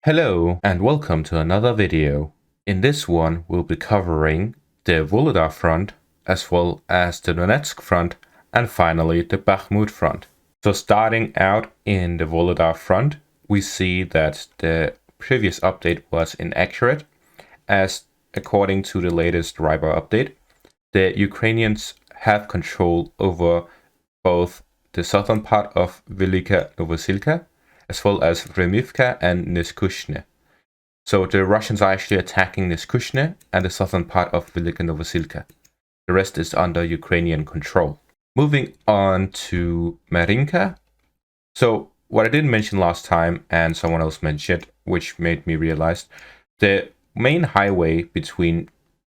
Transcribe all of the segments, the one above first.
Hello and welcome to another video. In this one we'll be covering the Vuhledar front as well as the Donetsk front and finally the Bakhmut front. So starting out in the Vuhledar front, we see that the previous update was inaccurate, as according to the latest Riber update, the Ukrainians have control over both the southern part of Velika Novosilka as well as Vremivka and Niskushne. So the Russians are actually attacking Niskushne and the southern part of Velika Novosilka. The rest is under Ukrainian control. Moving on to Marinka. So what I didn't mention last time and someone else mentioned, which made me realize, the main highway between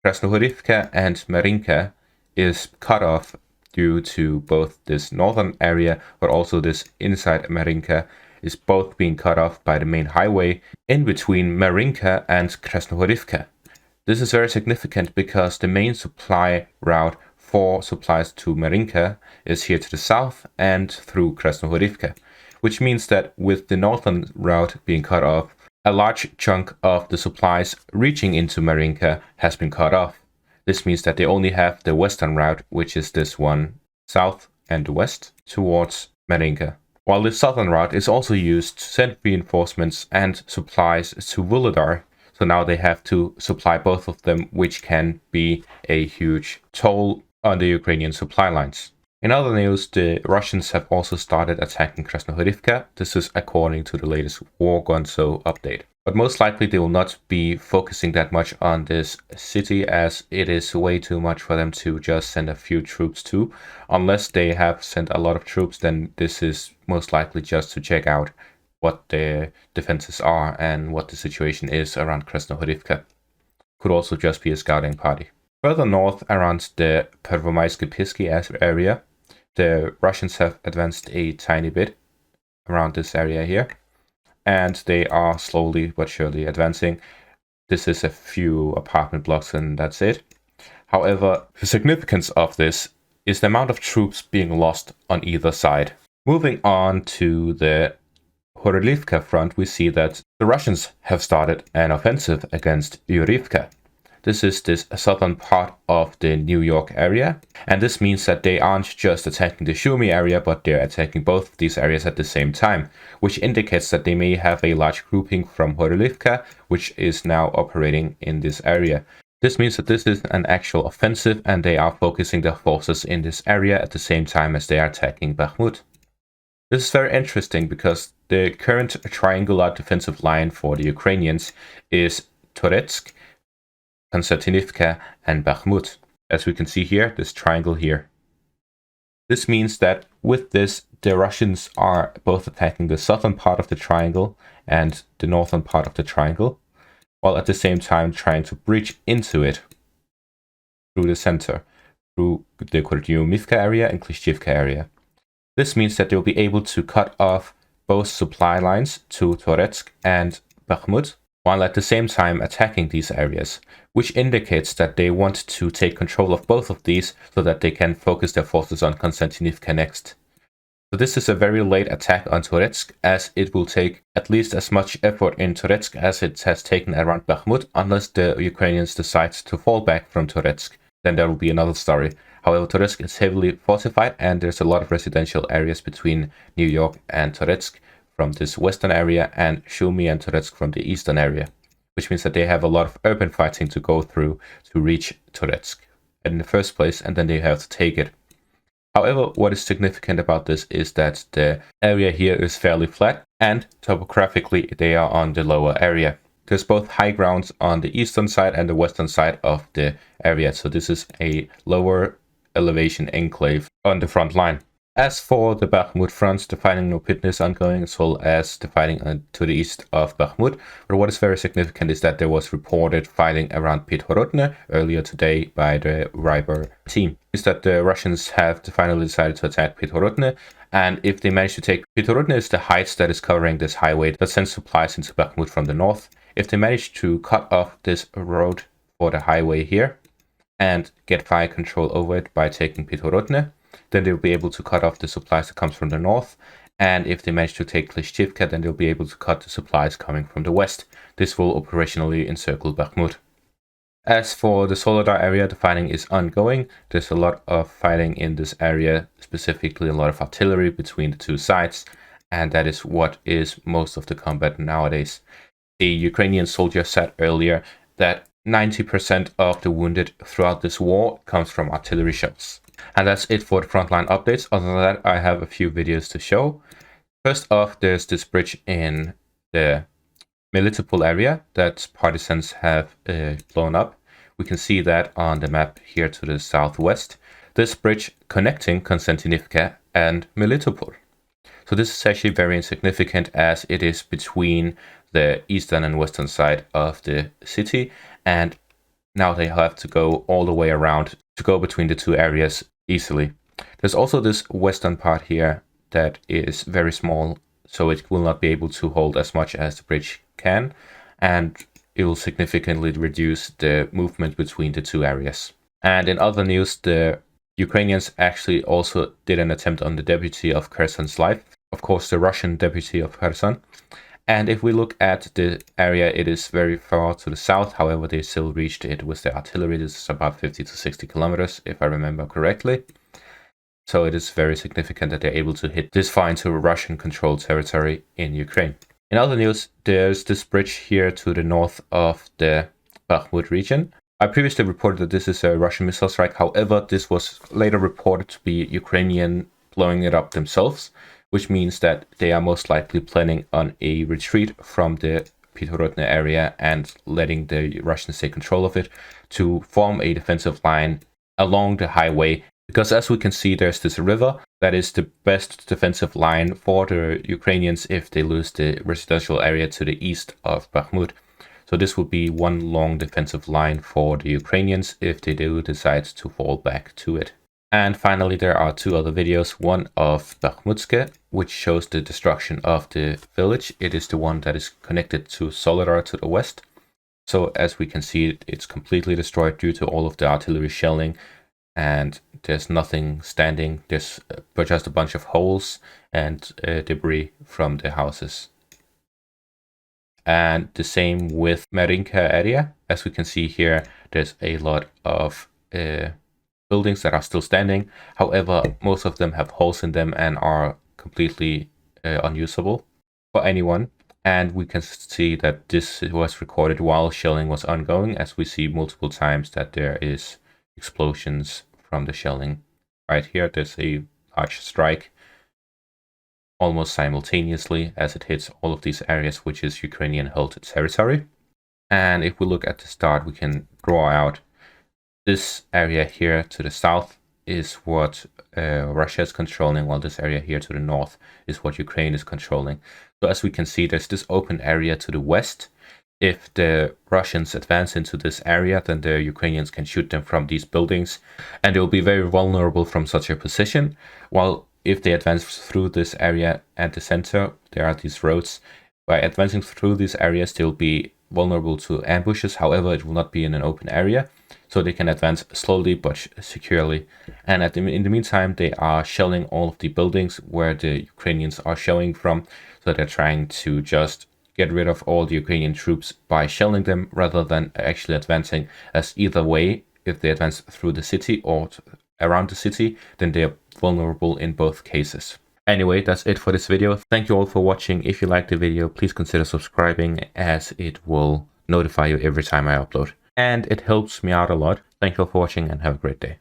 Horlivka and Marinka is cut off due to both this northern area but also this inside Marinka is both being cut off by the main highway in between Marinka and Horlivka. This is very significant because the main supply route for supplies to Marinka is here to the south and through Horlivka, which means that with the northern route being cut off, a large chunk of the supplies reaching into Marinka has been cut off. This means that they only have the western route, which is this one, south and west, towards Marinka. While the southern route is also used to send reinforcements and supplies to Vuhledar, so now they have to supply both of them, which can be a huge toll on the Ukrainian supply lines. In other news, the Russians have also started attacking Horlivka. This is according to the latest War Gonzo update. But most likely they will not be focusing that much on this city, as it is way too much for them to just send a few troops to. Unless they have sent a lot of troops, then this is most likely just to check out what their defenses are and what the situation is around Horlivka. Could also just be a scouting party. Further north around the Pervomaisky-Pisky area, the Russians have advanced a tiny bit around this area here, and they are slowly but surely advancing. This is a few apartment blocks and that's it. However, the significance of this is the amount of troops being lost on either side. Moving on to the Horlivka front, we see that the Russians have started an offensive against Yurivka. This is this southern part of the New York area, and this means that they aren't just attacking the Sumy area, but they're attacking both of these areas at the same time, which indicates that they may have a large grouping from Horlivka, which is now operating in this area. This means that this is an actual offensive, and they are focusing their forces in this area at the same time as they are attacking Bakhmut. This is very interesting because the current triangular defensive line for the Ukrainians is Donetsk, Konstantinivka and Bakhmut. As we can see here, this triangle here. This means that with this, the Russians are both attacking the southern part of the triangle and the northern part of the triangle, while at the same time trying to breach into it through the center, through the Horlivka area and Klishchivka area. This means that they'll be able to cut off both supply lines to Donetsk and Bakhmut, while at the same time attacking these areas, which indicates that they want to take control of both of these so that they can focus their forces on Konstantinivka next. So this is a very late attack on Donetsk, as it will take at least as much effort in Donetsk as it has taken around Bakhmut, unless the Ukrainians decide to fall back from Donetsk. Then there will be another story. However, Donetsk is heavily fortified and there's a lot of residential areas between New York and Donetsk from this western area, and Sumy and Donetsk from the eastern area, which means that they have a lot of urban fighting to go through to reach Donetsk in the first place, and then they have to take it. However, what is significant about this is that the area here is fairly flat, and topographically they are on the lower area. There's both high grounds on the eastern side and the western side of the area, so this is a lower elevation enclave on the front line. As for the Bakhmut front, the fighting in Opitne is ongoing, as well as the fighting to the east of Bakhmut. But what is very significant is that there was reported fighting around Podhorodne earlier today by the Riber team. Is that the Russians have finally decided to attack Podhorodne, and if they manage to take Podhorodne, is the heights that is covering this highway that sends supplies into Bakhmut from the north. If they manage to cut off this road for the highway here and get fire control over it by taking Podhorodne, then they'll be able to cut off the supplies that comes from the north And if they manage to take Klishchivka, then they'll be able to cut the supplies coming from the west. This will operationally encircle Bakhmut. As for the Vuhledar area, the fighting is ongoing. There's a lot of fighting in this area, specifically a lot of artillery between the two sides, and that is what is most of the combat nowadays. The Ukrainian soldier said earlier that 90% of the wounded throughout this war comes from artillery shells. And that's it for the frontline updates. Other than that, I have a few videos to show. First off, there's this bridge in the Melitopol area that partisans have blown up. We can see that on the map here to the southwest. This bridge connecting Konstantinivka and Melitopol. So this is actually very insignificant as it is between the eastern and western side of the city, and now they have to go all the way around to go between the two areas easily. There's also this western part here that is very small, so it will not be able to hold as much as the bridge can, and it will significantly reduce the movement between the two areas. And in other news, the Ukrainians actually also did an attempt on the deputy of Kherson's life, of course the Russian deputy of Kherson. And if we look at the area, it is very far to the south. However, they still reached it with their artillery. This is about 50 to 60 kilometers, if I remember correctly. So it is very significant that they're able to hit this far into Russian-controlled territory in Ukraine. In other news, there's this bridge here to the north of the Bakhmut region. I previously reported that this is a Russian missile strike. However, this was later reported to be Ukrainian blowing it up themselves, which means that they are most likely planning on a retreat from the Pitorodne area and letting the Russians take control of it to form a defensive line along the highway. Because as we can see, there's this river that is the best defensive line for the Ukrainians if they lose the residential area to the east of Bakhmut. So this would be one long defensive line for the Ukrainians if they do decide to fall back to it. And finally, there are two other videos, one of Bakhmutske, which shows the destruction of the village. It is the one that is connected to Vuhledar to the west. So as we can see, it's completely destroyed due to all of the artillery shelling, and there's nothing standing. There's just a bunch of holes and debris from the houses. And the same with Marinka area. As we can see here, there's a lot of buildings that are still standing. However, most of them have holes in them and are completely unusable for anyone. And we can see that this was recorded while shelling was ongoing, as we see multiple times that there is explosions from the shelling. Right here, there's a large strike almost simultaneously as it hits all of these areas, which is Ukrainian held territory. And if we look at the start, we can draw out this area here to the south is what Russia is controlling, while this area here to the north is what Ukraine is controlling. So as we can see, there's this open area to the west. If the Russians advance into this area, then the Ukrainians can shoot them from these buildings, and they will be very vulnerable from such a position. While if they advance through this area at the center, there are these roads. By advancing through these areas, they'll be vulnerable to ambushes. However, it will not be in an open area, so they can advance slowly but securely. And in the meantime, they are shelling all of the buildings where the Ukrainians are shelling from. So they're trying to just get rid of all the Ukrainian troops by shelling them rather than actually advancing, as either way, if they advance through the city or around the city, then they are vulnerable in both cases. Anyway, that's it for this video. Thank you all for watching. If you liked the video, please consider subscribing, as it will notify you every time I upload. And it helps me out a lot. Thank you all for watching and have a great day.